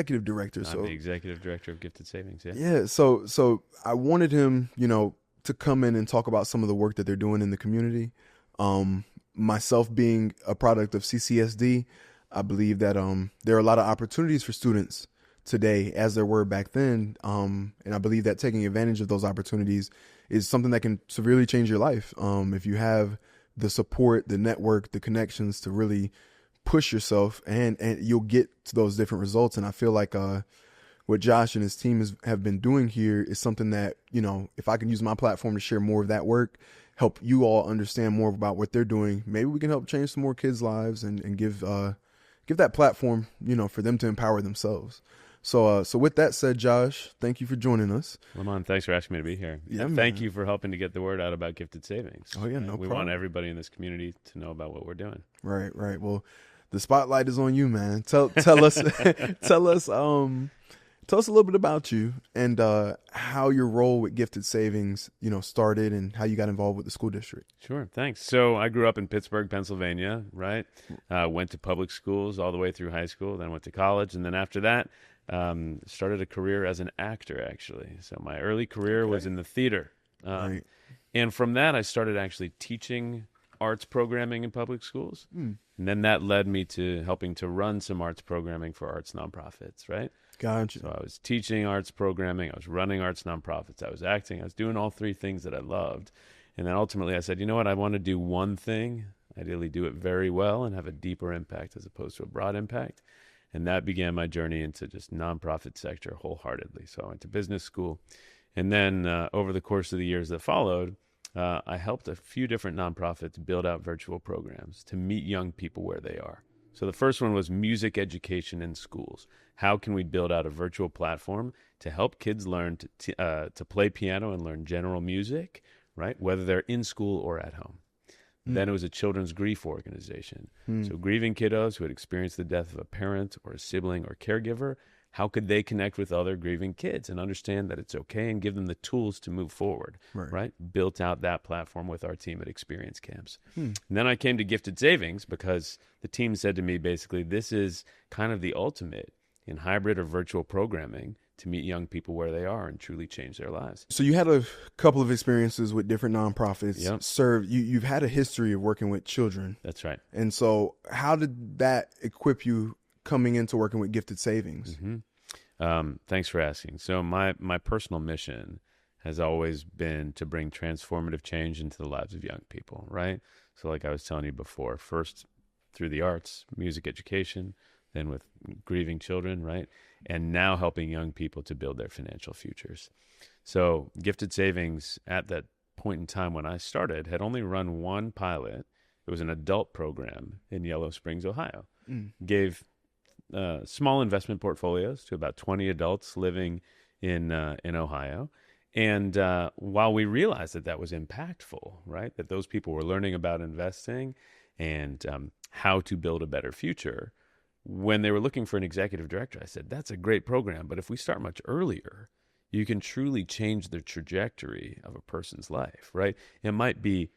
executive director. I'm the executive director of Gifted Savings. Yeah. Yeah. So I wanted him, to come in and talk about some of the work that they're doing in the community. Myself being a product of CCSD, I believe that there are a lot of opportunities for students today as there were back then. And I believe that taking advantage of those opportunities is something that can severely change your life. If you have the support, the network, the connections to really push yourself, and you'll get to those different results. And I feel like what Josh and his team have been doing here is something that, if I can use my platform to share more of that work, help you all understand more about what they're doing, maybe we can help change some more kids' lives and give that platform, for them to empower themselves. So with that said, Josh, thank you for joining us. Lamont, thanks for asking me to be here. Yeah, and thank you for helping to get the word out about Gifted Savings. Oh yeah, no We problem. want everybody in this community to know about what we're doing. Right. Well, the spotlight is on you, man. Tell us tell us a little bit about you and how your role with Gifted Savings, started and how you got involved with the school district. Sure, thanks. So I grew up in Pittsburgh, Pennsylvania, right? Went to public schools all the way through high school, then went to college, and then after that, started a career as an actor, actually. So my early career was in the theater. Right. And from that, I started actually teaching arts programming in public schools. And then that led me to helping to run some arts programming for arts nonprofits, right? Gotcha. So I was teaching arts programming, I was running arts nonprofits, I was acting, I was doing all three things that I loved. And then ultimately I said, you know what, I want to do one thing, ideally do it very well and have a deeper impact as opposed to a broad impact. And that began my journey into just nonprofit sector wholeheartedly. So I went to business school. And then over the course of the years that followed, I helped a few different nonprofits build out virtual programs to meet young people where they are. So the first one was music education in schools. How can we build out a virtual platform to help kids learn to play piano and learn general music, right? Whether they're in school or at home. Then it was a children's grief organization. So grieving kiddos who had experienced the death of a parent or a sibling or caregiver, how could they connect with other grieving kids and understand that it's okay and give them the tools to move forward, right? Built out that platform with our team at Experience Camps. And then I came to Gifted Savings because the team said to me, basically, this is kind of the ultimate in hybrid or virtual programming to meet young people where they are and truly change their lives. So you had a couple of experiences with different nonprofits. Yep. You've had a history of working with children. That's right. And so how did that equip you coming into working with Gifted Savings? Thanks for asking. So my personal mission has always been to bring transformative change into the lives of young people, right? So like I was telling you before, first through the arts, music education, then with grieving children, right? And now helping young people to build their financial futures. So Gifted Savings at that point in time when I started had only run one pilot. It was an adult program in Yellow Springs, Ohio. Gave small investment portfolios to about 20 adults living in Ohio. And while we realized that that was impactful, right, that those people were learning about investing and how to build a better future, when they were looking for an executive director, I said, that's a great program, but if we start much earlier, you can truly change the trajectory of a person's life, right? It might be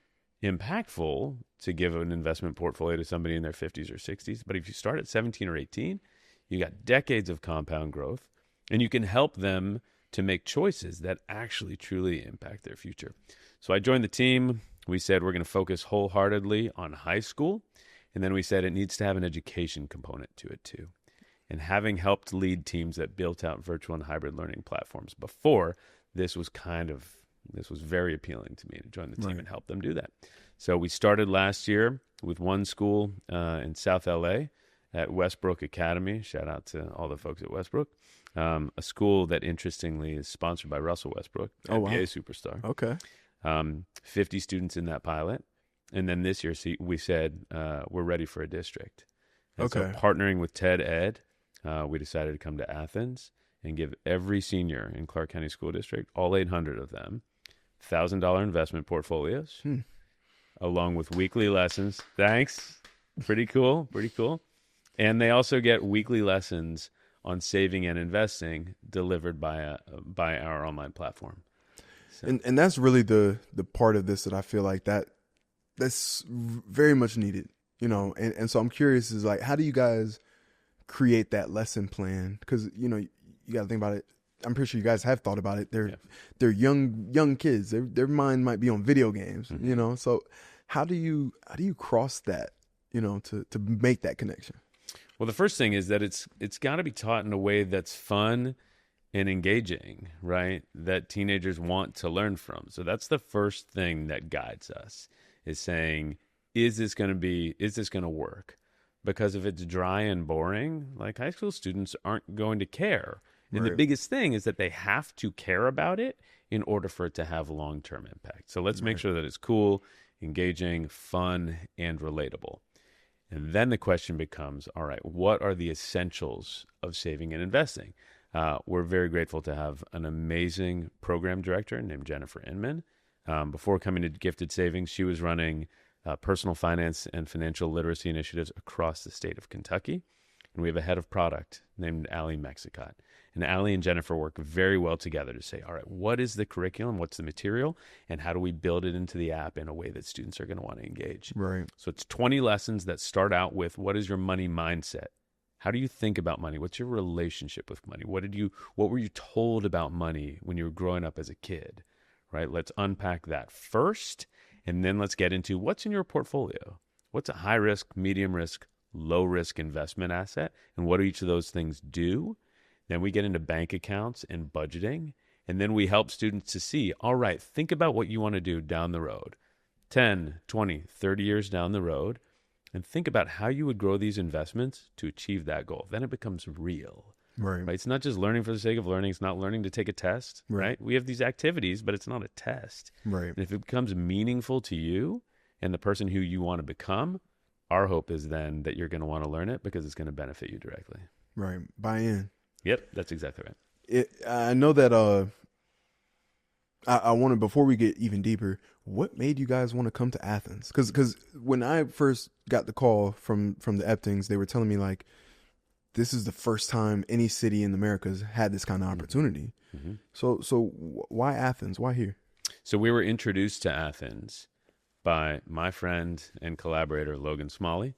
impactful to give an investment portfolio to somebody in their 50s or 60s, but if you start at 17 or 18, you got decades of compound growth, and you can help them to make choices that actually truly impact their future. So I joined the team. We said we're going to focus wholeheartedly on high school, and then we said it needs to have an education component to it too. And having helped lead teams that built out virtual and hybrid learning platforms before, this was very appealing to me to join the team and help them do that. So we started last year with one school in South LA at Westbrook Academy. Shout out to all the folks at Westbrook. A school that interestingly is sponsored by Russell Westbrook, NBA superstar. Okay. 50 students in that pilot. And then this year we said we're ready for a district. And so partnering with TED Ed, we decided to come to Athens and give every senior in Clarke County School District, all 800 of them, $1,000 investment portfolios, along with weekly lessons. Thanks. Pretty cool. And they also get weekly lessons on saving and investing delivered by our online platform. So. And that's really the part of this that I feel like that's very much needed, and so I'm curious is like, how do you guys create that lesson plan? Because, you know, you got to think about it. I'm pretty sure you guys have thought about it. They're young kids. Their mind might be on video games, you know. So how do you cross that, you know, to make that connection? Well, the first thing is that it's got to be taught in a way that's fun and engaging, right? That teenagers want to learn from. So that's the first thing that guides us, is saying, is this going to work? Because if it's dry and boring, like, high school students aren't going to care. And the biggest thing is that they have to care about it in order for it to have long-term impact. So let's make sure that it's cool, engaging, fun, and relatable. And then the question becomes, all right, what are the essentials of saving and investing? We're very grateful to have an amazing program director named Jennifer Inman. Before coming to Gifted Savings, she was running personal finance and financial literacy initiatives across the state of Kentucky. And we have a head of product named Allie Mexicott. And Allie and Jennifer work very well together to say, all right, what is the curriculum? What's the material? And how do we build it into the app in a way that students are going to want to engage? Right. So it's 20 lessons that start out with, what is your money mindset? How do you think about money? What's your relationship with money? What were you told about money when you were growing up as a kid? Right? Let's unpack that first, and then let's get into what's in your portfolio. What's a high risk, medium risk, low risk investment asset, and what do each of those things do? Then we get into bank accounts and budgeting, and then we help students to see, all right, think about what you want to do down the road, 10, 20, 30 years down the road, and think about how you would grow these investments to achieve that goal. Then it becomes real. Right? It's not just learning for the sake of learning. It's not learning to take a test, right? We have these activities, but it's not a test. Right. And if it becomes meaningful to you and the person who you want to become, our hope is then that you're going to want to learn it because it's going to benefit you directly. Right. Buy in. Yep, that's exactly right. I know that I want to, before we get even deeper, what made you guys want to come to Athens? Because when I first got the call from the Eptings, they were telling me, like, this is the first time any city in the Americas had this kind of opportunity. Mm-hmm. So why Athens? Why here? So we were introduced to Athens by my friend and collaborator, Logan Smalley.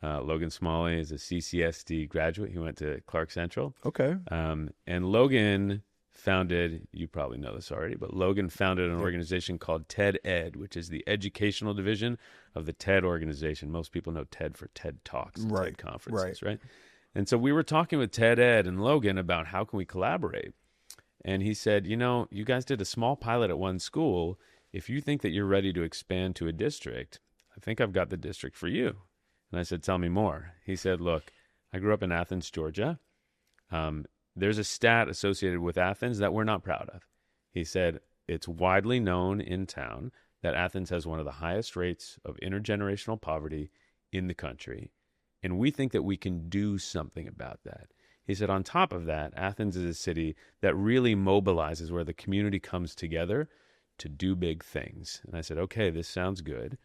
Logan Smalley is a CCSD graduate. He went to Clarke Central. Okay. And Logan founded, you probably know this already, but Logan founded an organization called TED Ed, which is the educational division of the TED organization. Most people know TED for TED Talks and TED conferences, right? And so we were talking with TED Ed and Logan about how can we collaborate. And he said, you know, you guys did a small pilot at one school. If you think that you're ready to expand to a district, I think I've got the district for you. And I said, tell me more. He said, look, I grew up in Athens, Georgia. There's a stat associated with Athens that we're not proud of. He said, it's widely known in town that Athens has one of the highest rates of intergenerational poverty in the country. And we think that we can do something about that. He said, on top of that, Athens is a city that really mobilizes, where the community comes together to do big things. And I said, okay, this sounds good.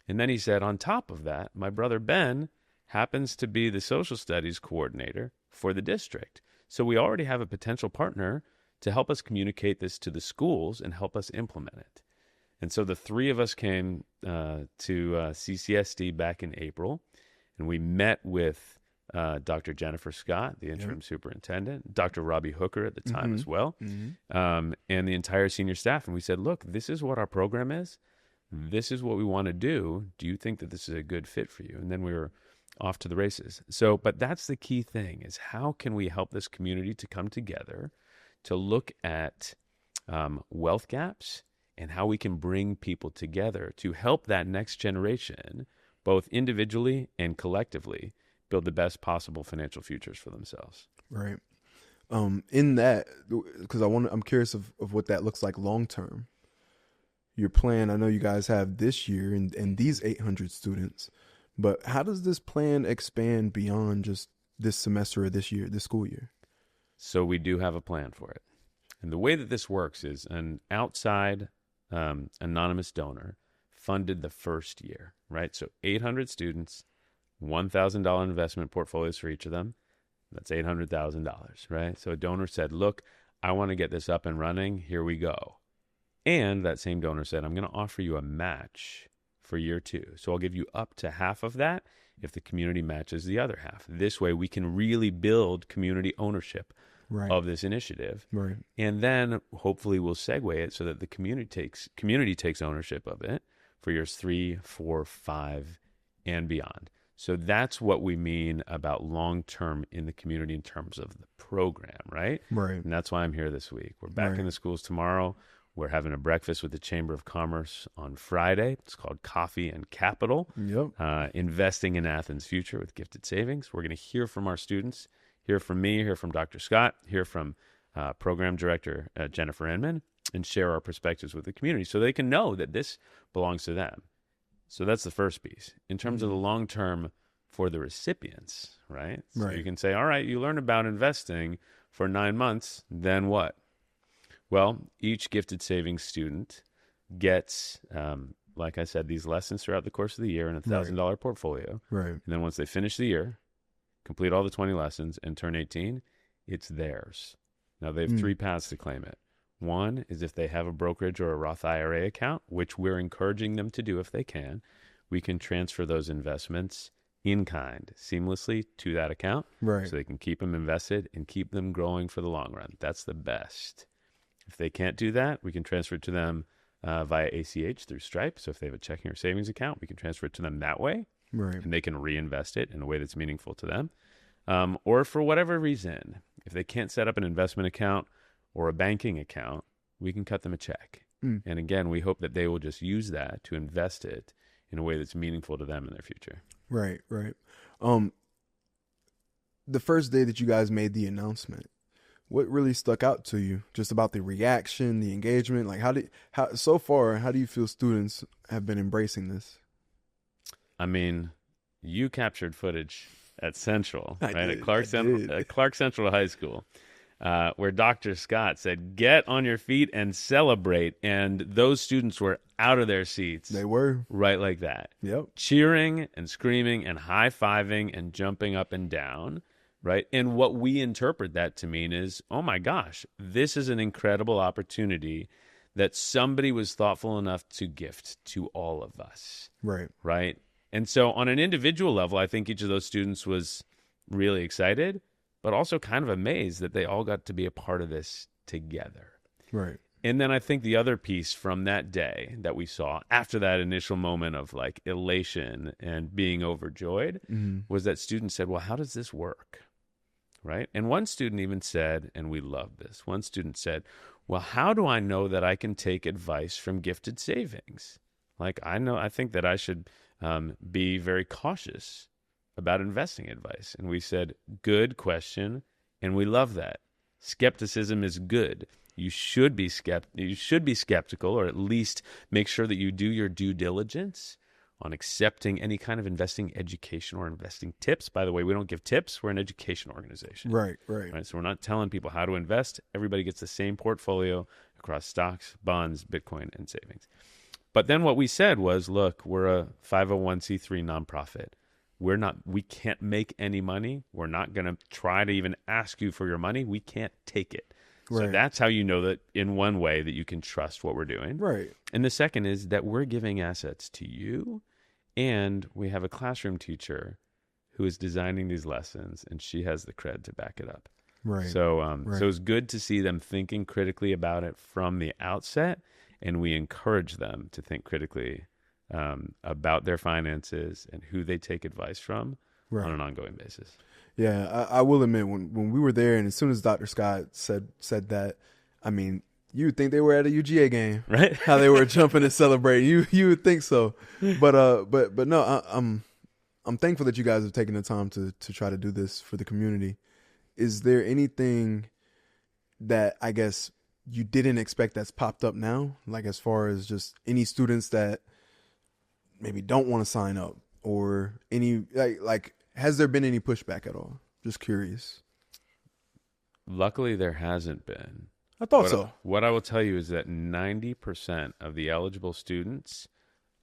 And then he said, on top of that, my brother Ben happens to be the social studies coordinator for the district. So we already have a potential partner to help us communicate this to the schools and help us implement it. And so the three of us came to CCSD back in April, and we met with Dr. Jennifer Scott, the interim superintendent, Dr. Robbie Hooker at the time as well, and the entire senior staff. And we said, look, this is what our program is. This is what we want to do. Do you think that this is a good fit for you? And then we were off to the races. So, but that's the key thing, is how can we help this community to come together to look at wealth gaps and how we can bring people together to help that next generation, both individually and collectively, build the best possible financial futures for themselves. Right. In that, because I'm curious of what that looks like long term. Your plan, I know you guys have this year and these 800 students, but how does this plan expand beyond just this semester or this year, this school year? So we do have a plan for it. And the way that this works is an outside anonymous donor funded the first year, right? So 800 students, $1,000 investment portfolios for each of them. That's $800,000, right? So a donor said, look, I want to get this up and running. Here we go. And that same donor said, I'm going to offer you a match for year 2. So I'll give you up to half of that if the community matches the other half. This way we can really build community ownership of this initiative. Right. And then hopefully we'll segue it so that the community takes ownership of it for years 3, 4, 5, and beyond. So that's what we mean about long-term in the community in terms of the program, right? Right. And that's why I'm here this week. We're back in the schools tomorrow. We're having a breakfast with the Chamber of Commerce on Friday. It's called Coffee and Capital. Yep. Investing in Athens' future with gifted savings. We're going to hear from our students, hear from me, hear from Dr. Scott, hear from Program Director Jennifer Enman, and share our perspectives with the community so they can know that this belongs to them. So that's the first piece. In terms of the long term for the recipients, right? So you can say, all right, you learn about investing for 9 months, then what? Well, each gifted savings student gets, like I said, these lessons throughout the course of the year in a $1,000 portfolio. Right. And then once they finish the year, complete all the 20 lessons, and turn 18, it's theirs. Now, they have 3 paths to claim it. One is if they have a brokerage or a Roth IRA account, which we're encouraging them to do if they can. We can transfer those investments in kind seamlessly to that account. Right. So they can keep them invested and keep them growing for the long run. That's the best. If they can't do that, we can transfer it to them via ACH through Stripe. So if they have a checking or savings account, we can transfer it to them that way. Right. And they can reinvest it in a way that's meaningful to them. Or for whatever reason, if they can't set up an investment account or a banking account, we can cut them a check. And again, we hope that they will just use that to invest it in a way that's meaningful to them in their future. Right, right. The first day that you guys made the announcement, what really stuck out to you just about the reaction, the engagement? Like how so far, how do you feel students have been embracing this? I mean, you captured footage at Central, right? At Clarke Central High School, where Dr. Scott said, "Get on your feet and celebrate." And those students were out of their seats. They were. Right like that. Yep. Cheering and screaming and high-fiving and jumping up and down, right? And what we interpret that to mean is, oh my gosh, this is an incredible opportunity that somebody was thoughtful enough to gift to all of us. Right. Right? And so on an individual level, I think each of those students was really excited, but also kind of amazed that they all got to be a part of this together. Right. And then I think the other piece from that day that we saw after that initial moment of like elation and being overjoyed was that students said, well, how does this work? Right? And one student even said, and we love this, one student said, well, how do I know that I can take advice from gifted savings? Like, I think that I should be very cautious about investing advice. And we said, good question, and we love that. Skepticism is good. You should be skeptical, or at least make sure that you do your due diligence on accepting any kind of investing education or investing tips. By the way, we don't give tips. We're an education organization. Right. So we're not telling people how to invest. Everybody gets the same portfolio across stocks, bonds, Bitcoin, and savings. But then what we said was, look, we're a 501c3 nonprofit. We can't make any money. We're not going to try to even ask you for your money. We can't take it. So that's how you know that in one way that you can trust what we're doing. Right. And the second is that we're giving assets to you, and we have a classroom teacher who is designing these lessons, and she has the cred to back it up. Right. So so it's good to see them thinking critically about it from the outset, and we encourage them to think critically about their finances and who they take advice from on an ongoing basis. Yeah, I will admit, when we were there, and as soon as Dr. Scott said that, I mean, you would think they were at a UGA game, right? How they were jumping and celebrating. You would think so, but no, I'm thankful that you guys have taken the time to try to do this for the community. Is there anything that I guess you didn't expect that's popped up now, like as far as just any students that maybe don't want to sign up, or any like has there been any pushback at all? Just curious. Luckily, there hasn't been. I thought so. What I will tell you is that 90% of the eligible students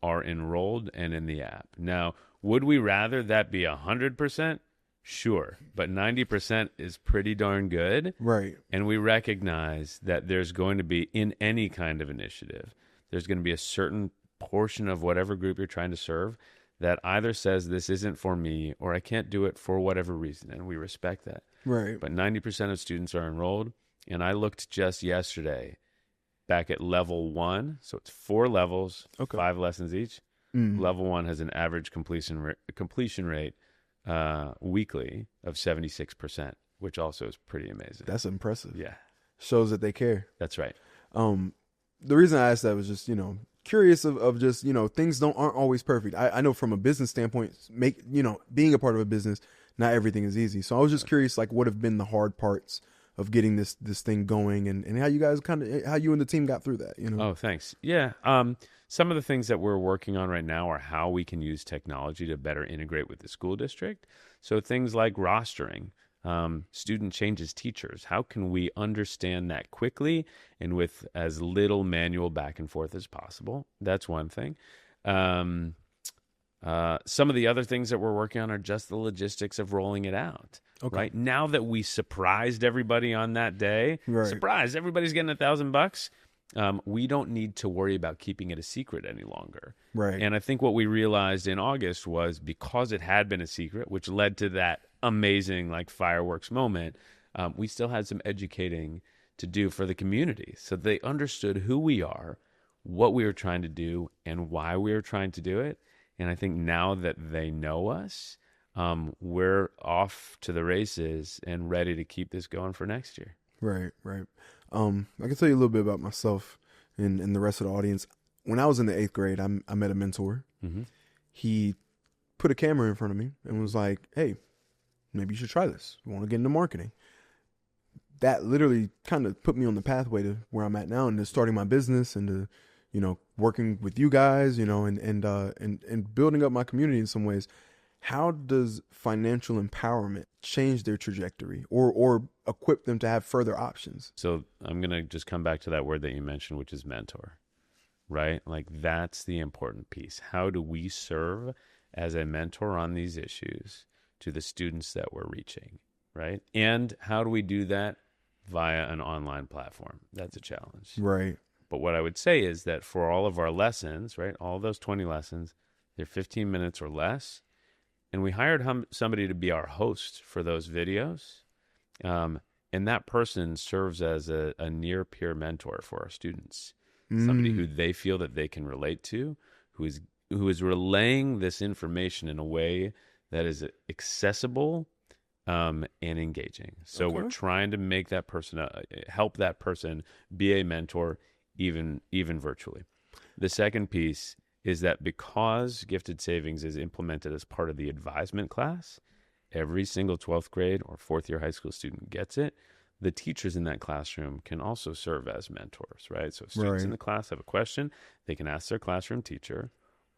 are enrolled and in the app. Now, would we rather that be 100%? Sure. But 90% is pretty darn good. Right. And we recognize that there's going to be, in any kind of initiative, there's going to be a certain portion of whatever group you're trying to serve that either says this isn't for me or I can't do it for whatever reason, and we respect that. Right. But 90% of students are enrolled, and I looked just yesterday back at level 1, so it's 4 levels, Okay. 5 lessons each. Level 1 has an average completion rate weekly of 76%, which also is pretty amazing. That's impressive. Yeah, Shows that they care. that's right. The reason I asked that was just, curious of just, things aren't always perfect. I know from a business standpoint, being a part of a business, not everything is easy. So I was just curious, like, what have been the hard parts of getting this thing going, and how you guys how you and the team got through that, Oh, thanks. Yeah. Some of the things that we're working on right now are how we can use technology to better integrate with the school district. So things like rostering, student changes teachers. How can we understand that quickly and with as little manual back and forth as possible? That's one thing. Some of the other things that we're working on are just the logistics of rolling it out. Okay. Right now that we surprised everybody on that day, Right. surprise, everybody's getting $1,000. We don't need to worry about keeping it a secret any longer. Right. And I think what we realized in August was because it had been a secret, which led to that amazing fireworks moment, we still had some educating to do for the community so they understood who we are, what we were trying to do, and why we were trying to do it. And I think now that they know us, we're off to the races and ready to keep this going for next year. Right. I can tell you a little bit about myself and the rest of the audience. When I was in the 8th grade, I met a mentor. Mm-hmm. He put a camera in front of me and was like, "Hey, maybe you should try this. You want to get into marketing?" That literally kind of put me on the pathway to where I'm at now, and to starting my business, and to, working with you guys, and building up my community in some ways. How does financial empowerment change their trajectory or equip them to have further options? So I'm going to just come back to that word that you mentioned, which is mentor, right? That's the important piece. How do we serve as a mentor on these issues to the students that we're reaching, right? And how do we do that via an online platform? That's a challenge. Right. But what I would say is that for all of our lessons, right, all those 20 lessons, they're 15 minutes or less. And we hired somebody to be our host for those videos. And that person serves as a near peer mentor for our students, somebody who they feel that they can relate to, who is relaying this information in a way that is accessible and engaging. So we're trying to make that person, help that person be a mentor, even virtually. The second piece is that because Gifted Savings is implemented as part of the advisement class, every single 12th grade or 4th year high school student gets it. The teachers in that classroom can also serve as mentors, right? So if students in the class have a question, they can ask their classroom teacher,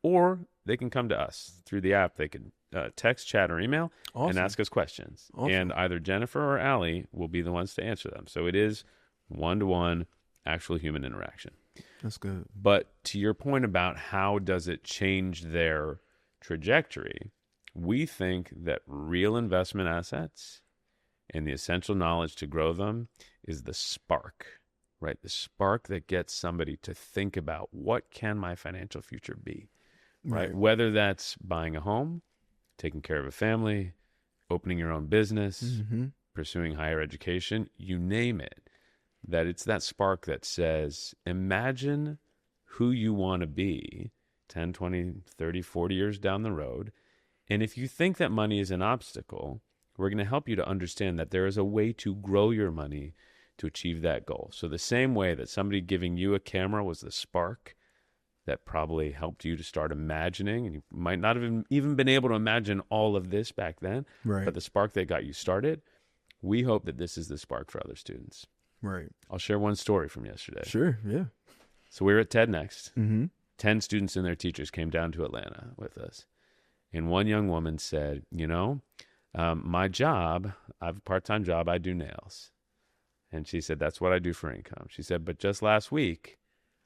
or they can come to us through the app. They can text, chat, or email and ask us questions. And either Jennifer or Allie will be the ones to answer them. So it is one-to-one actual human interaction. That's good. But to your point about how does it change their trajectory, we think that real investment assets and the essential knowledge to grow them is the spark, right? The spark that gets somebody to think about, what can my financial future be, right? Whether that's buying a home, taking care of a family, opening your own business, pursuing higher education, you name it. That it's that spark that says, imagine who you want to be 10, 20, 30, 40 years down the road. And if you think that money is an obstacle, we're going to help you to understand that there is a way to grow your money to achieve that goal. So the same way that somebody giving you a camera was the spark that probably helped you to start imagining, and you might not have even been able to imagine all of this back then, but the spark that got you started, we hope that this is the spark for other students. Right. I'll share one story from yesterday. Sure, yeah. So we were at TED Next. 10 students and their teachers came down to Atlanta with us. And one young woman said, my job, I have a part-time job, I do nails. And she said, that's what I do for income. She said, but just last week,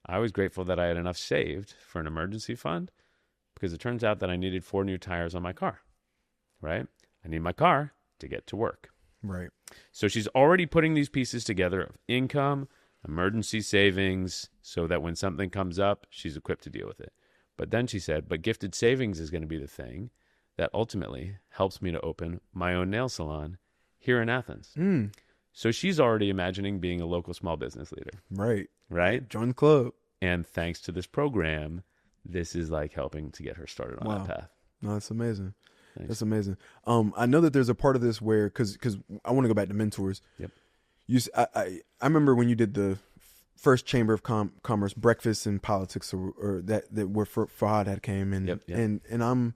I was grateful that I had enough saved for an emergency fund because it turns out that I needed 4 new tires on my car, right? I need my car to get to work. Right. So she's already putting these pieces together of income, emergency savings, so that when something comes up, she's equipped to deal with it. But then she said, but gifted savings is going to be the thing that ultimately helps me to open my own nail salon here in Athens. So she's already imagining being a local small business leader. Right? Join the club. And thanks to this program, this is like helping to get her started on that path. No, that's amazing. Thanks. That's amazing. I know that there's a part of this where, because I want to go back to mentors. Yep. I remember when you did the first Chamber of Commerce breakfast in politics, or that where Farhad had came, and and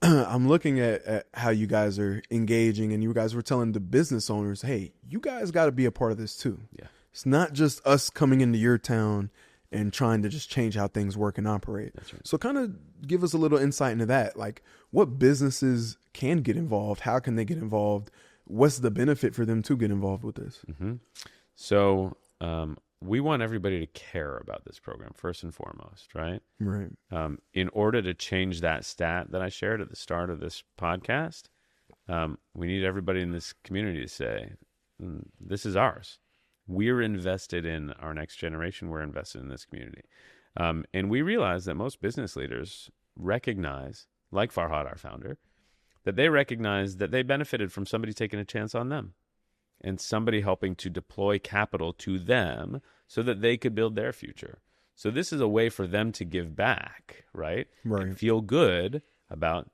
I'm looking at how you guys are engaging, and you guys were telling the business owners, hey, you guys got to be a part of this too. Yeah. It's not just us coming into your town and trying to just change how things work and operate. That's right. So kind of give us a little insight into that. Like, what businesses can get involved? How can they get involved? What's the benefit for them to get involved with this? Mm-hmm. So we want everybody to care about this program first and foremost, right? Right. In order to change that stat that I shared at the start of this podcast, we need everybody in this community to say, this is ours. We're invested in our next generation. We're invested in this community. And we realize that most business leaders recognize, like Farhad, our founder, that they recognize that they benefited from somebody taking a chance on them and somebody helping to deploy capital to them so that they could build their future. So this is a way for them to give back, right? And feel good about,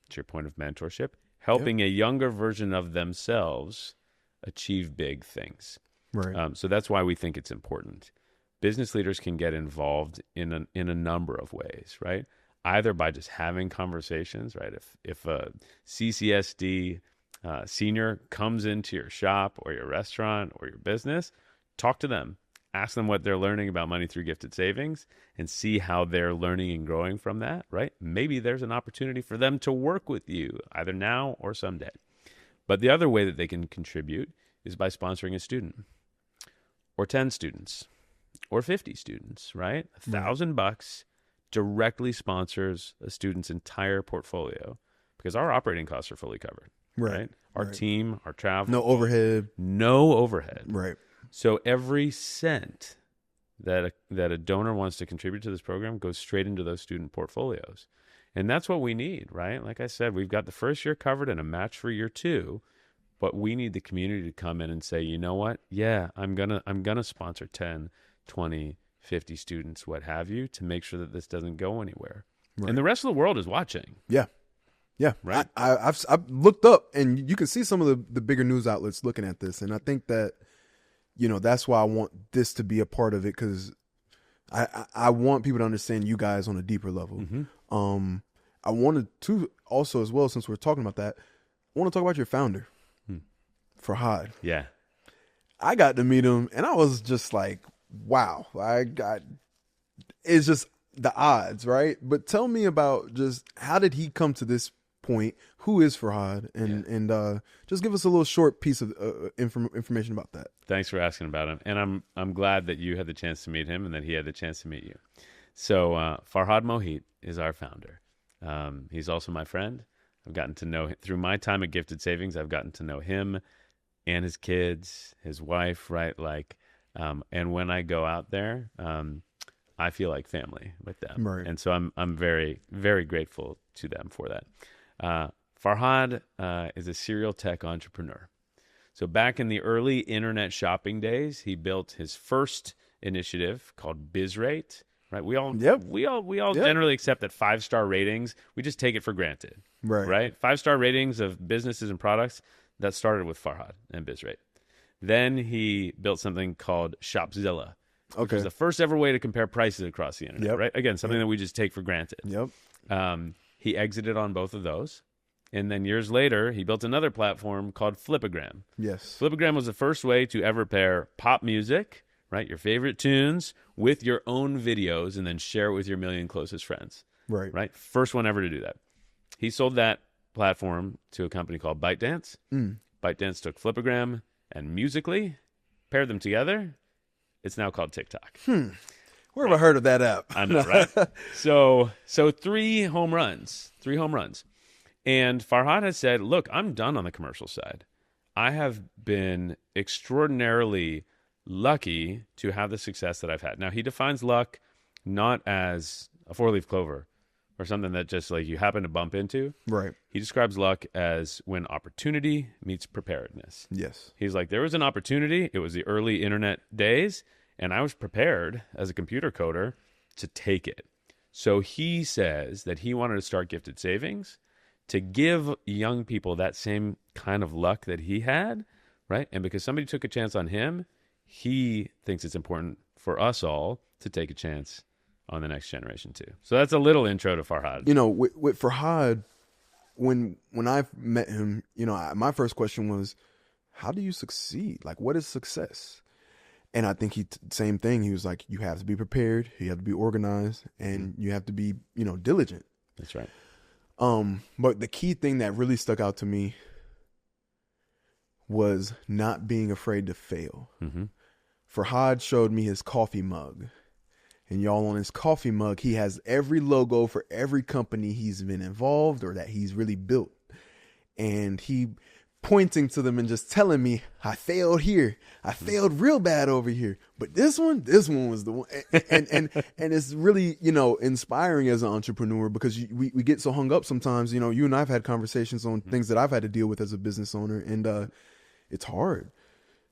to your point of mentorship, helping a younger version of themselves achieve big things. Right. So that's why we think it's important. Business leaders can get involved in a number of ways, right? Either by just having conversations, right? If a CCSD senior comes into your shop or your restaurant or your business, talk to them. Ask them what they're learning about money through gifted savings and see how they're learning and growing from that, right? Maybe there's an opportunity for them to work with you either now or someday. But the other way that they can contribute is by sponsoring a student or 10 students or 50 students, right? $1,000 directly sponsors a student's entire portfolio because our operating costs are fully covered, right? Our team, our travel. No overhead. No overhead. Right. So every cent that a donor wants to contribute to this program goes straight into those student portfolios. And that's what we need, right? Like I said, we've got the first year covered and a match for year 2, but we need the community to come in and say, you know what? Yeah, I'm gonna sponsor 10, 20, 50 students, what have you, to make sure that this doesn't go anywhere. Right. And the rest of the world is watching. Yeah. Yeah. Right. I've looked up, and you can see some of the bigger news outlets looking at this. And I think that, that's why I want this to be a part of it, because I want people to understand you guys on a deeper level. Mm-hmm. I wanted to also, as well, since we're talking about that, I want to talk about your founder, Farhad. Yeah. I got to meet him, and I was just like, wow. It's just the odds, right? But tell me about just how did he come to this point? Who is Farhad? And just give us a little short piece of information about that. Thanks for asking about him. And I'm glad that you had the chance to meet him and that he had the chance to meet you. So Farhad Mohit is our founder. He's also my friend. I've gotten to know him through my time at Gifted Savings. I've gotten to know him and his kids, his wife, right? And when I go out there, I feel like family with them. Right. And so I'm very, very grateful to them for that. Farhad is a serial tech entrepreneur. So back in the early internet shopping days, he built his first initiative called BizRate. Right, we all generally accept that 5-star ratings, we just take it for granted. Right, 5-star ratings of businesses and products, that started with Farhad and BizRate. Then he built something called Shopzilla, which was the first ever way to compare prices across the internet. Right, again, something that we just take for granted. He exited on both of those. And then years later, he built another platform called Flipagram. Yes. Flipagram was the first way to ever pair pop music, right, your favorite tunes, with your own videos and then share it with your million closest friends. Right. First one ever to do that. He sold that platform to a company called ByteDance. ByteDance took Flipagram and Musical.ly, paired them together. It's now called TikTok. Where have I heard of that app? I know, right? So 3 home runs. And Farhad has said, look, I'm done on the commercial side. I have been extraordinarily lucky to have the success that I've had. Now, he defines luck not as a 4-leaf clover or something that just like you happen to bump into. Right. He describes luck as when opportunity meets preparedness. Yes. He's like, there was an opportunity. It was the early internet days, and I was prepared as a computer coder to take it. So he says that he wanted to start Gifted Savings to give young people that same kind of luck that he had, right? And because somebody took a chance on him, he thinks it's important for us all to take a chance on the next generation too. So that's a little intro to Farhad. You know, with Farhad, when I met him, you know, my first question was, how do you succeed? Like, what is success? And I think same thing. He was like, you have to be prepared, you have to be organized, and you have to be, you know, diligent. That's right. But the key thing that really stuck out to me was not being afraid to fail. Mm-hmm. Farhad showed me his coffee mug. And y'all, on his coffee mug, he has every logo for every company he's been involved or that he's really built. And he pointing to them and just telling me, I failed here. I failed real bad over here. But this one was the one. And it's really, you know, inspiring as an entrepreneur because we get so hung up sometimes. You know, you and I've had conversations on things that I've had to deal with as a business owner. And it's hard.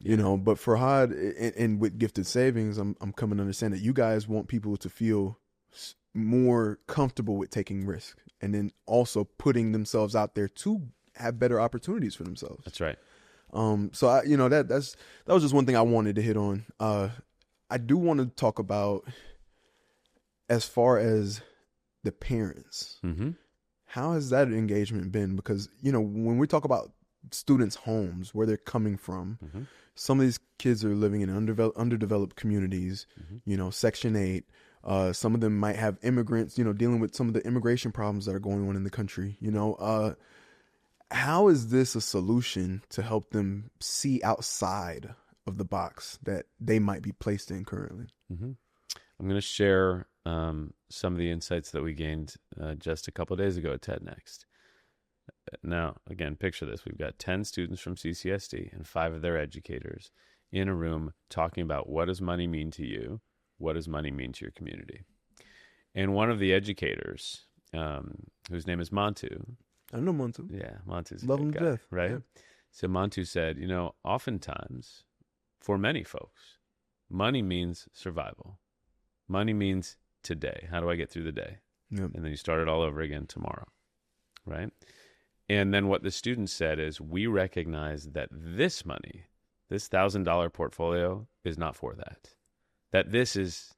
You know, but Farhad and with Gifted Savings, I'm coming to understand that you guys want people to feel more comfortable with taking risk and then also putting themselves out there to have better opportunities for themselves. That's right. So I, you know, that was just one thing I wanted to hit on. I do want to talk about as far as the parents. Mm-hmm. How has that engagement been? Because, you know, when we talk about students' homes, where they're coming from, Mm-hmm. some of these kids are living in underdeveloped communities, you know, Section 8. Some of them might have immigrants, you know, dealing with some of the immigration problems that are going on in the country. You know, how is this a solution to help them see outside of the box that they might be placed in currently? Mm-hmm. I'm going to share some of the insights that we gained just a couple of days ago at TED Next. Now, again, picture this. We've got 10 students from CCSD and 5 of their educators in a room talking about what does money mean to you? What does money mean to your community? And one of the educators, whose name is Montu. I know Montu. Yeah, Montu's a Love good him to guy, death. right? Yeah. So Montu said, you know, oftentimes for many folks, money means survival. Money means today. How do I get through the day? Yep. And then you start it all over again tomorrow, right? And then what the students said is, we recognize that this money, this $1,000 portfolio is not for that. That this is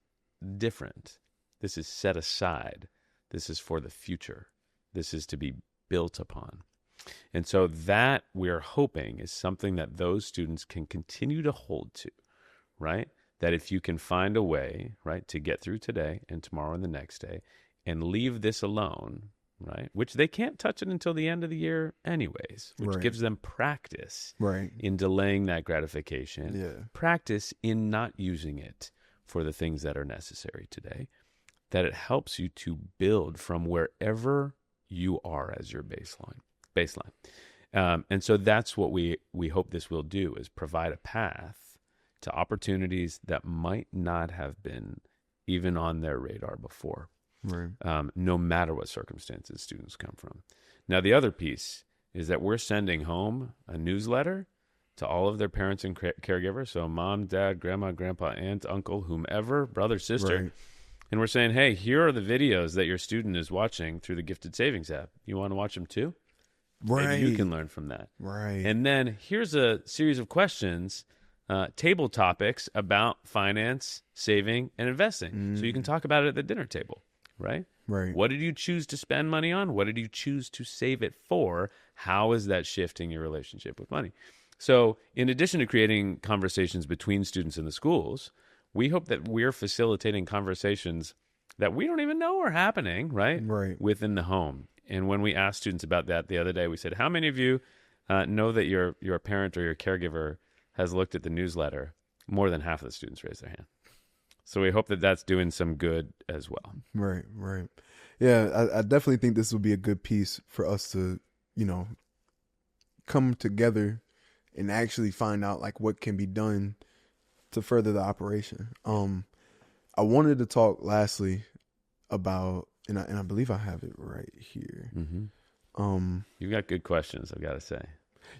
different. This is set aside. This is for the future. This is to be built upon. And so that we're hoping is something that those students can continue to hold to, right? That if you can find a way, right, to get through today and tomorrow and the next day and leave this alone, right, which they can't touch it until the end of the year anyways, which Right. gives them practice Right. in delaying that gratification, Yeah. practice in not using it for the things that are necessary today, that it helps you to build from wherever you are as your baseline. And so that's what we hope this will do, is provide a path to opportunities that might not have been even on their radar before. Right. No matter what circumstances students come from. Now, the other piece is that we're sending home a newsletter to all of their parents and caregivers. So mom, dad, grandma, grandpa, aunt, uncle, whomever, brother, sister. Right. And we're saying, hey, here are the videos that your student is watching through the Gifted Savings app. You want to watch them too? Right. Maybe you can learn from that. Right. And then here's a series of questions, table topics about finance, saving, and investing. So you can talk about it at the dinner table. Right? Right. What did you choose to spend money on? What did you choose to save it for? How is that shifting your relationship with money? So in addition to creating conversations between students in the schools, we hope that we're facilitating conversations that we don't even know are happening, right? Right. Within the home. And when we asked students about that the other day, we said, how many of you know that your parent or your caregiver has looked at the newsletter? More than half of the students raised their hand. So we hope that that's doing some good as well. Right, right. Yeah, I definitely think this would be a good piece for us to, you know, come together and actually find out like what can be done to further the operation. I wanted to talk lastly about, and I believe I have it right here. You've got good questions, I've got to say.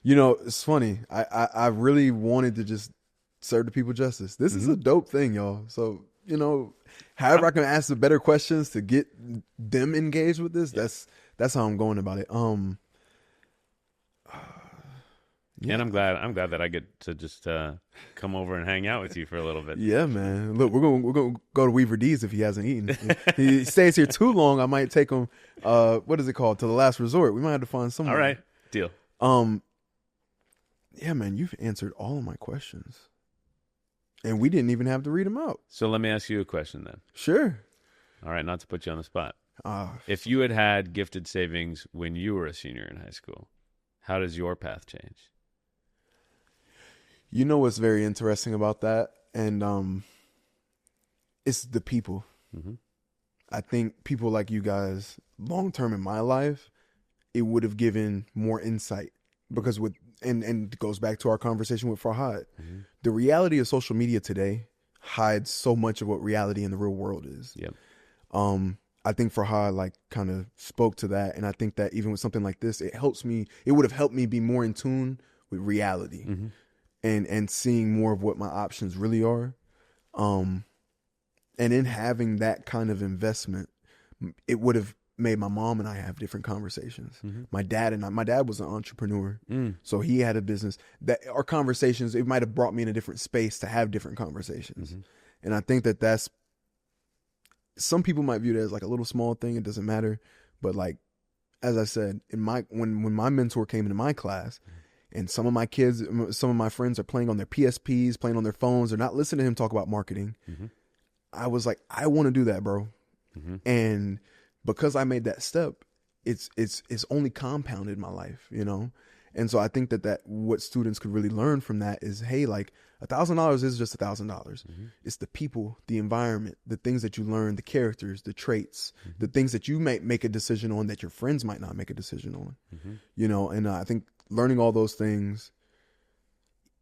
You know, it's funny. I really wanted to just serve the people justice. This is a dope thing, y'all. So, you know, however I can ask the better questions to get them engaged with this, that's how I'm going about it. Yeah. And I'm glad that I get to just come over and hang out with you for a little bit. Yeah, man. Look, we're gonna go to Weaver D's if he hasn't eaten. If he stays here too long, I might take him. What is it called? To the Last Resort. We might have to find somewhere. All right, deal. Yeah, man. You've answered all of my questions, and we didn't even have to read them out. So let me ask you a question then. Sure. All right, not to put you on the spot. If you had gifted savings when you were a senior in high school, how does your path change? You know what's very interesting about that? And it's the people. I think people like you guys, long term in my life, it would have given more insight. Because and it goes back to our conversation with Farhad. The reality of social media today hides so much of what reality in the real world is. Yep. I think Farhad like kind of spoke to that. And I think that even with something like this, it would have helped me be more in tune with reality. And seeing more of what my options really are. And in having that kind of investment, it would have made my mom and I have different conversations. My dad was an entrepreneur. So he had a business that our conversations, it might have brought me in a different space to have different conversations. And I think that's, some people might view it as like a little small thing. It doesn't matter. But like, as I said, when my mentor came into my class, and some of my kids, some of my friends are playing on their PSPs, playing on their phones. They're not listening to him talk about marketing. I was like, I want to do that, bro. And because I made that step, it's only compounded my life, you know? And so I think that what students could really learn from that is, hey, like $1,000 is just $1,000. It's the people, the environment, the things that you learn, the characters, the traits, the things that you might make a decision on that your friends might not make a decision on, you know? And I think learning all those things,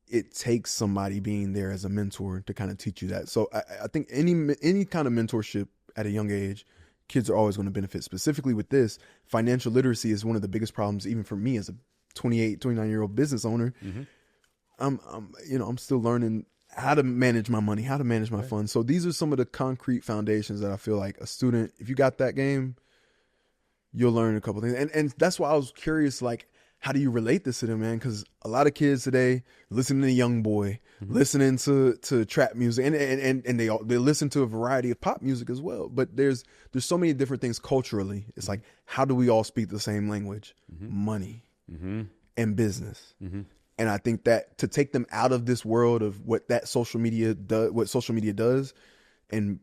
it takes somebody being there as a mentor to kind of teach you that. So I think any kind of mentorship at a young age, kids are always going to benefit. Specifically with this, financial literacy is one of the biggest problems, even for me as a 28, 29-year-old business owner. I'm still learning how to manage my money, how to manage my funds. So these are some of the concrete foundations that I feel like a student, if you got that game, you'll learn a couple things. And that's why I was curious, like, how do you relate this to them, man? Because a lot of kids today listening to Young Boy, listening to trap music, and they listen to a variety of pop music as well. But there's so many different things culturally. It's like, how do we all speak the same language? Money and business. And I think that to take them out of this world of what social media does, and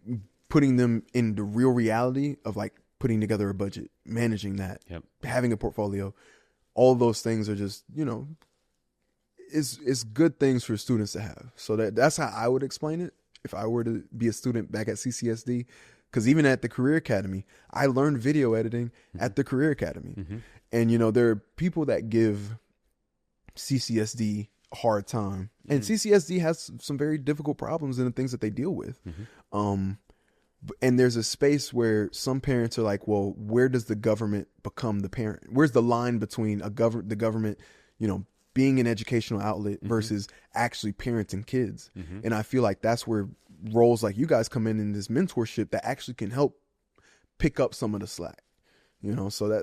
putting them in the real reality of like putting together a budget, managing that, having a portfolio. All of those things are just, you know, it's good things for students to have. So that's how I would explain it if I were to be a student back at CCSD. Because even at the Career Academy, I learned video editing at the Career Academy. And, you know, there are people that give CCSD a hard time. And CCSD has some very difficult problems in the things that they deal with. And there's a space where some parents are like, well, where does the government become the parent? Where's the line between the government, you know, being an educational outlet versus actually parenting kids? And I feel like that's where roles like you guys come in this mentorship that actually can help pick up some of the slack, you know? So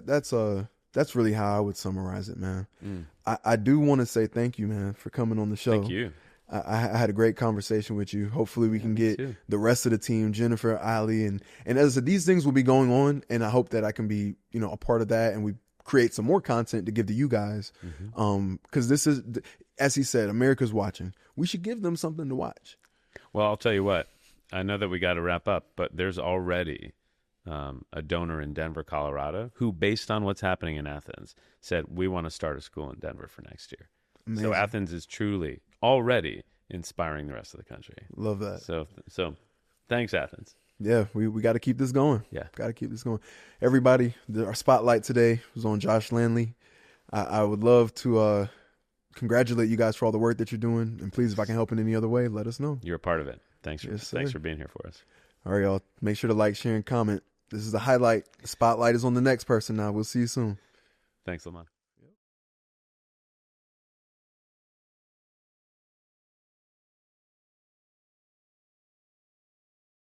that's really how I would summarize it, man. I do want to say thank you, man, for coming on the show. Thank you. I had a great conversation with you. Hopefully we can get the rest of the team, Jennifer, Ali, and as I said, these things will be going on, and I hope that I can be, you know, a part of that, and we create some more content to give to you guys. Because this is, as he said, America's watching. We should give them something to watch. Well, I'll tell you what. I know that we got to wrap up, but there's already a donor in Denver, Colorado, who, based on what's happening in Athens, said we want to start a school in Denver for next year. Amazing. So Athens is truly already inspiring the rest of the country. Love that. So thanks, Athens. Yeah, we got to keep this going. Yeah. Got to keep this going. Everybody, our spotlight today was on Josh Landay. I would love to congratulate you guys for all the work that you're doing. And please, if I can help in any other way, let us know. You're a part of it. Thanks for being here for us. All right, y'all. Make sure to like, share, and comment. This is the highlight. The spotlight is on the next person now. We'll see you soon. Thanks, Lamont.